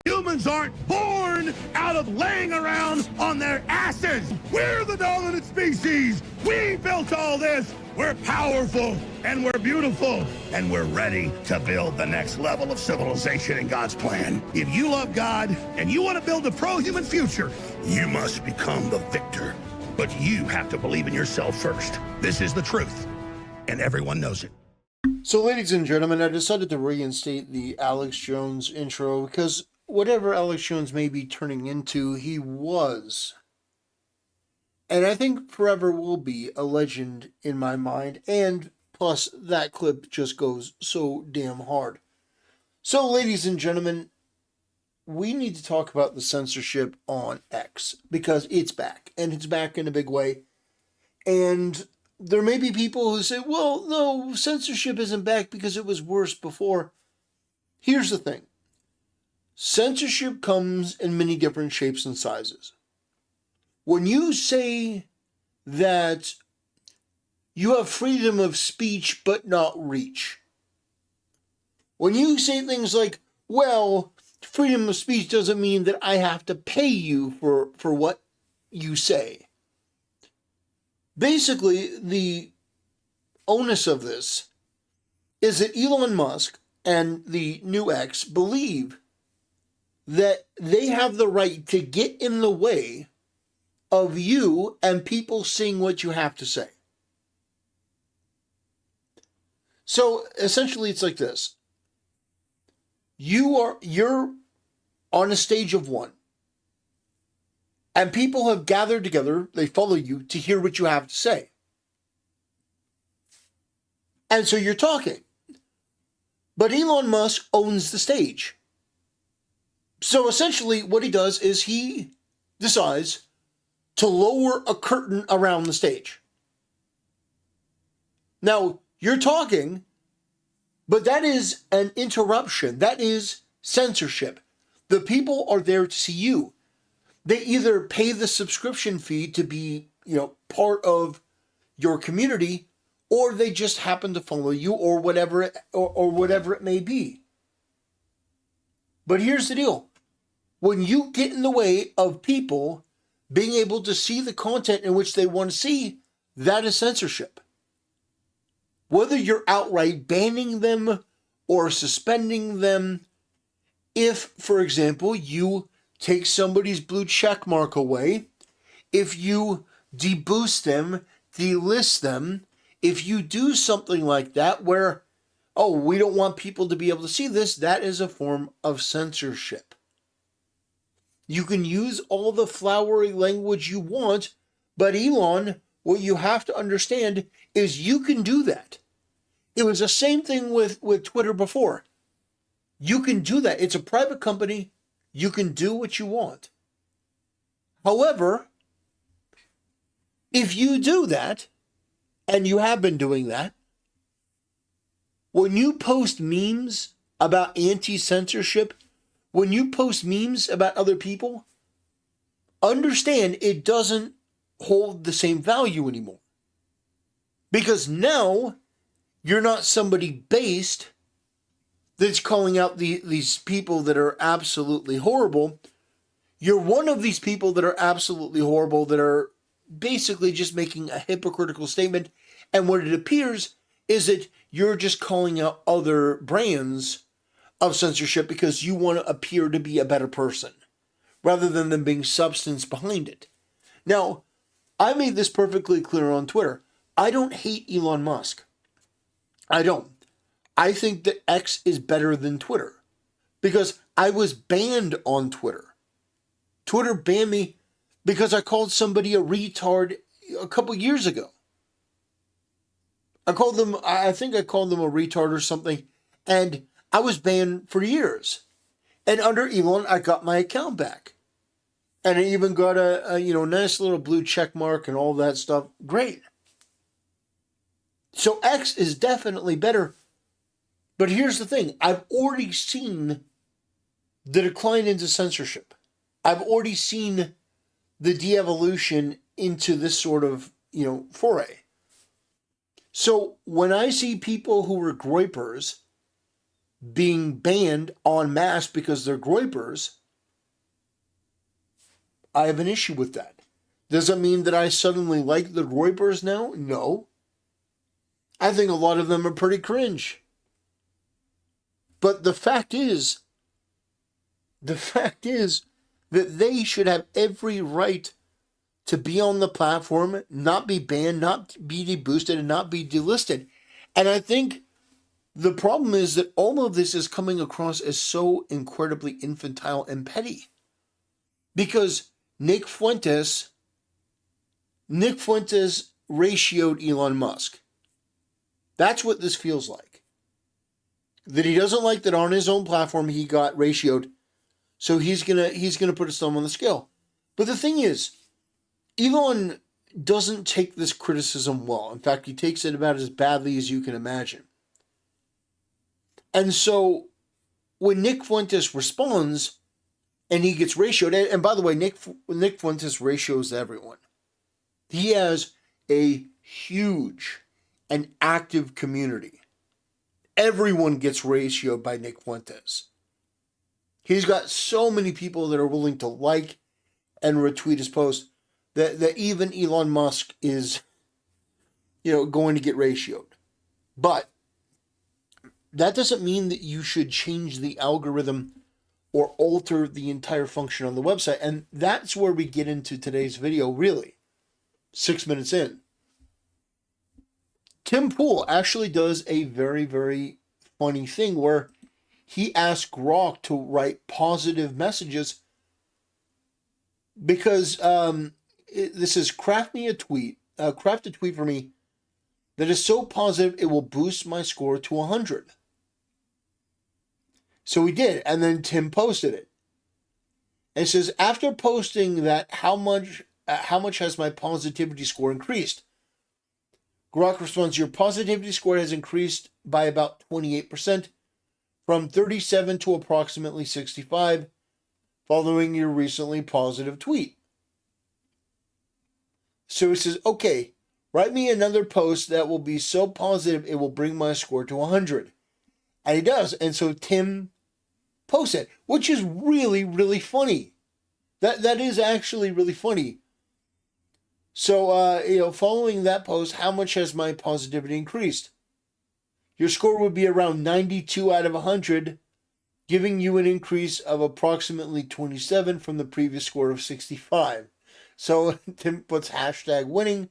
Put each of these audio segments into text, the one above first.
Humans aren't born out of laying around on their asses. We're the dominant species. We built all this. We're powerful and we're beautiful and we're ready to build the next level of civilization in God's plan. If you love God and you want to build a pro-human future, you must become the victor. But you have to believe in yourself first. This is the truth, and everyone knows it. So, ladies and gentlemen, I decided to reinstate the Alex Jones intro because whatever Alex Jones may be turning into, he was, and I think forever will be, a legend in my mind. And plus, that clip just goes so damn hard. So, ladies and gentlemen, we need to talk about the censorship on X because it's back, and it's back in a big way. And there may be people who say, well, no, censorship isn't back because it was worse before. Here's the thing. Censorship comes in many different shapes and sizes. When you say that you have freedom of speech but not reach, when you say things like, well, freedom of speech doesn't mean that I have to pay you for what you say. Basically, the onus of this is that Elon Musk and the new X believe that they have the right to get in the way of you and people seeing what you have to say. So essentially it's like this. You're on a stage of one. And people have gathered together, they follow you to hear what you have to say. And so you're talking. But Elon Musk owns the stage. So essentially what he does is he decides to lower a curtain around the stage. Now, you're talking, but that is an interruption. That is censorship. The people are there to see you. They either pay the subscription fee to be, part of your community, or they just happen to follow you, or whatever it may be. But here's the deal. When you get in the way of people being able to see the content in which they want to see, that is censorship. Whether you're outright banning them or suspending them, if, for example, you take somebody's blue check mark away, if you deboost them, delist them, if you do something like that where, we don't want people to be able to see this, that is a form of censorship. You can use all the flowery language you want, but Elon, what you have to understand is you can do that. It was the same thing with Twitter before. You can do that. It's a private company. You can do what you want. However, if you do that, and you have been doing that, when you post memes about anti-censorship, when you post memes about other people, understand it doesn't hold the same value anymore. Because now you're not somebody based that's calling out these people that are absolutely horrible. You're one of these people that are absolutely horrible, that are basically just making a hypocritical statement. And what it appears is that you're just calling out other brands of censorship because you want to appear to be a better person rather than them being substance behind it. Now, I made this perfectly clear on Twitter. I don't hate Elon Musk. I don't. I think that X is better than Twitter because I was banned on Twitter. Twitter banned me because I called somebody a retard a couple years ago. I think I called them a retard or something, and I was banned for years. And under Elon, I got my account back. And I even got a nice little blue check mark and all that stuff. Great. So X is definitely better. But here's the thing. I've already seen the decline into censorship. I've already seen the de-evolution into this sort of, foray. So when I see people who were groypers being banned en masse because they're groypers, I have an issue with that. Does it mean that I suddenly like the groypers now? No. I think a lot of them are pretty cringe. But the fact is that they should have every right to be on the platform, not be banned, not be deboosted, and not be delisted. And I think the problem is that all of this is coming across as so incredibly infantile and petty. Because Nick Fuentes ratioed Elon Musk. That's what this feels like. That he doesn't like that on his own platform he got ratioed, so he's gonna put his thumb on the scale. But the thing is, Elon doesn't take this criticism well. In fact, he takes it about as badly as you can imagine. And so when Nick Fuentes responds and he gets ratioed, and by the way, Nick Fuentes ratios everyone. He has a huge and active community. Everyone gets ratioed by Nick Fuentes. He's got so many people that are willing to like and retweet his post that even Elon Musk is, going to get ratioed. But that doesn't mean that you should change the algorithm or alter the entire function on the website. And that's where we get into today's video, really. 6 minutes in. Tim Pool actually does a very, very funny thing where he asks Grok to write positive messages because this is craft a tweet for me that is so positive it will boost my score to 100. So he did, and then Tim posted it. And it says, after posting that, how much has my positivity score increased? Grok responds, your positivity score has increased by about 28%, from 37 to approximately 65, following your recently positive tweet. So he says, okay, write me another post that will be so positive it will bring my score to 100. And he does. And so Tim posts it, which is really, really funny. That is actually really funny. So, following that post, how much has my positivity increased? Your score would be around 92 out of 100, giving you an increase of approximately 27 from the previous score of 65. So, Tim puts hashtag winning.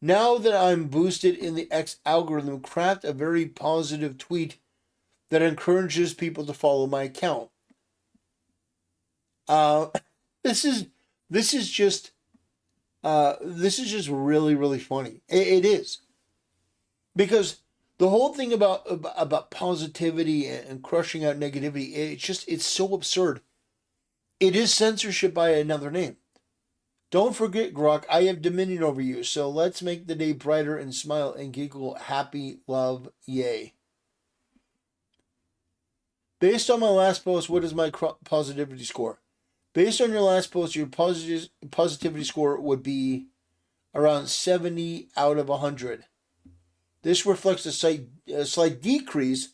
Now that I'm boosted in the X algorithm, craft a very positive tweet that encourages people to follow my account. This is just really, really funny. It is. Because the whole thing about positivity and crushing out negativity, it's so absurd. It is censorship by another name. Don't forget, Grok, I have dominion over you, so let's make the day brighter and smile and giggle happy, love, yay. Based on my last post, what is my positivity score? Based on your last post, your positivity score would be around 70 out of 100. This reflects a slight decrease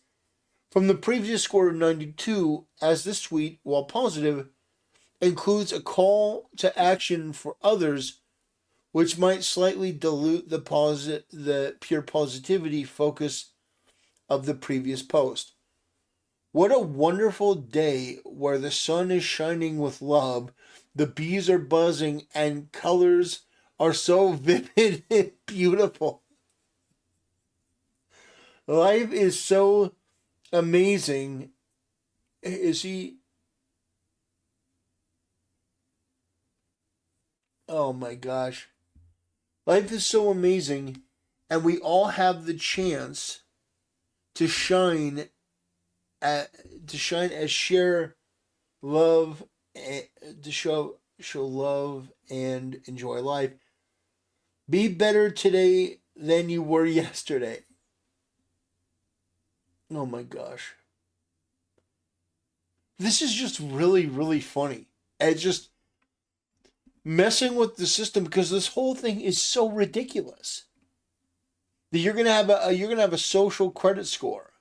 from the previous score of 92, as this tweet, while positive, includes a call to action for others, which might slightly dilute the pure positivity focus of the previous post. What a wonderful day where the sun is shining with love, the bees are buzzing, and colors are so vivid and beautiful. Life is so amazing. Is he? Oh my gosh. Life is so amazing, and we all have the chance to shine as share love, to show love and enjoy life. Be better today than you were yesterday. Oh my gosh. This is just really, really funny. It's just messing with the system because this whole thing is so ridiculous. That you're gonna have a social credit score.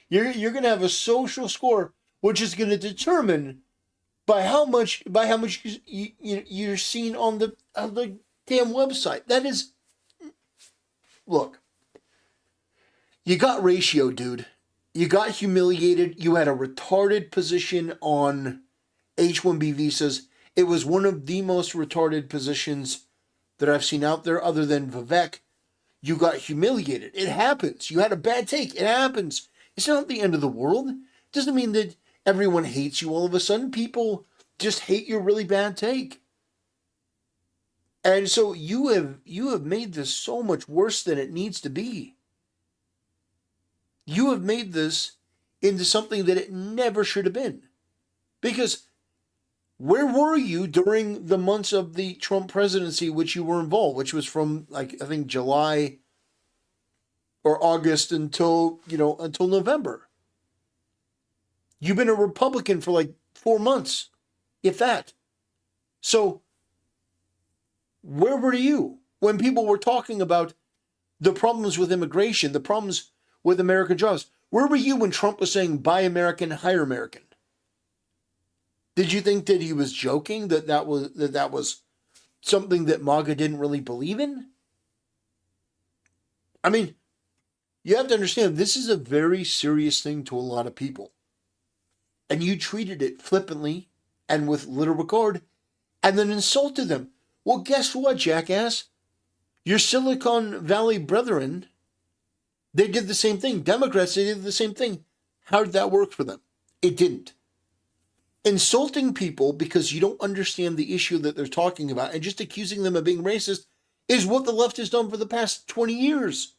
You're going to have a social score, which is going to determine by how much you're seen on the damn website. That is, look, you got ratio, dude. You got humiliated. You had a retarded position on H-1B visas. It was one of the most retarded positions that I've seen out there other than Vivek. You got humiliated. It happens. You had a bad take. It happens. It's not the end of the world. It doesn't mean that everyone hates you all of a sudden. People just hate your really bad take. And so you have made this so much worse than it needs to be. You have made this into something that it never should have been. Because where were you during the months of the Trump presidency which you were involved, which was from, like, I think July or August until November? You've been a Republican for like 4 months, if that. So where were you when people were talking about the problems with immigration, the problems with American jobs? Where were you when Trump was saying, buy American, hire American? Did you think that he was joking, that was something that MAGA didn't really believe in? I mean, you have to understand, this is a very serious thing to a lot of people. And you treated it flippantly and with little regard, and then insulted them. Well, guess what, jackass? Your Silicon Valley brethren, they did the same thing. Democrats, they did the same thing. How did that work for them? It didn't. Insulting people because you don't understand the issue that they're talking about and just accusing them of being racist is what the left has done for the past 20 years.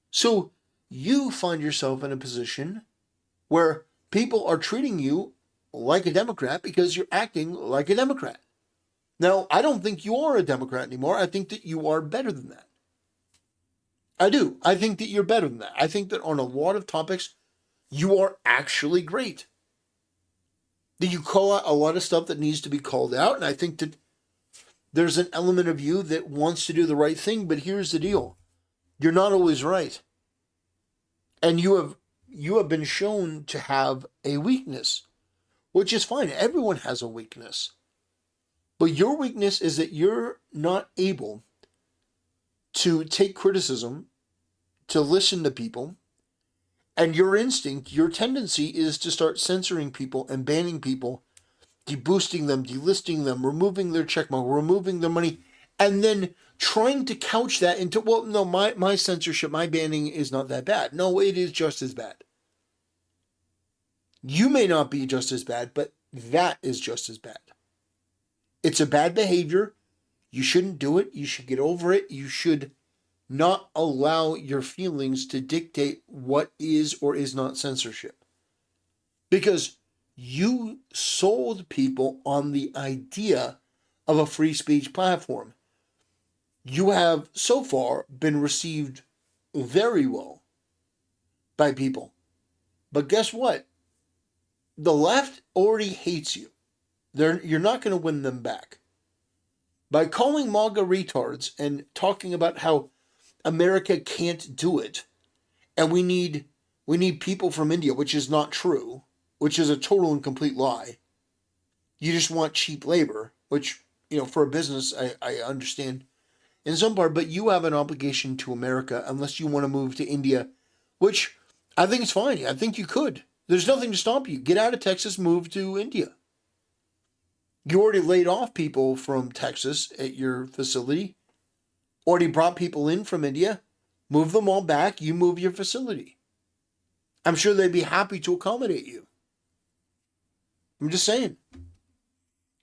So you find yourself in a position where people are treating you like a Democrat because you're acting like a Democrat. Now, I don't think you are a Democrat anymore. I think that you are better than that. I do. I think that you're better than that. I think that on a lot of topics, you are actually great. That you call out a lot of stuff that needs to be called out, and I think that there's an element of you that wants to do the right thing, but here's the deal. You're not always right. And you have been shown to have a weakness, which is fine. Everyone has a weakness. But your weakness is that you're not able to take criticism, to listen to people, and your instinct, your tendency is to start censoring people and banning people, deboosting them, delisting them, removing their checkmark, removing their money, and then trying to couch that into, well, no, my censorship, my banning is not that bad. No, it is just as bad. You may not be just as bad, but that is just as bad. It's a bad behavior. You shouldn't do it. You should get over it. You should not allow your feelings to dictate what is or is not censorship. Because you sold people on the idea of a free speech platform. You have so far been received very well by people. But guess what? The left already hates you. You're not going to win them back. By calling MAGA retards and talking about how America can't do it, and we need people from India, which is not true, which is a total and complete lie. You just want cheap labor, which, for a business, I understand in some part, but you have an obligation to America unless you want to move to India, which I think is fine. I think you could. There's nothing to stop you. Get out of Texas, move to India. You already laid off people from Texas at your facility. Already brought people in from India. Move them all back. You move your facility. I'm sure they'd be happy to accommodate you. I'm just saying.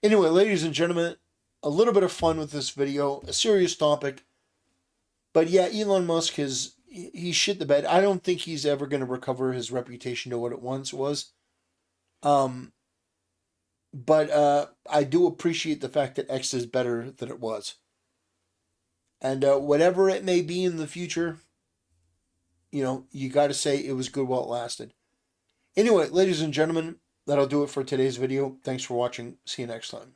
Anyway, ladies and gentlemen, a little bit of fun with this video. A serious topic. But yeah, Elon Musk he shit the bed. I don't think he's ever going to recover his reputation to what it once was. But I do appreciate the fact that X is better than it was. And whatever it may be in the future, you got to say it was good while it lasted. Anyway, ladies and gentlemen, that'll do it for today's video. Thanks for watching. See you next time.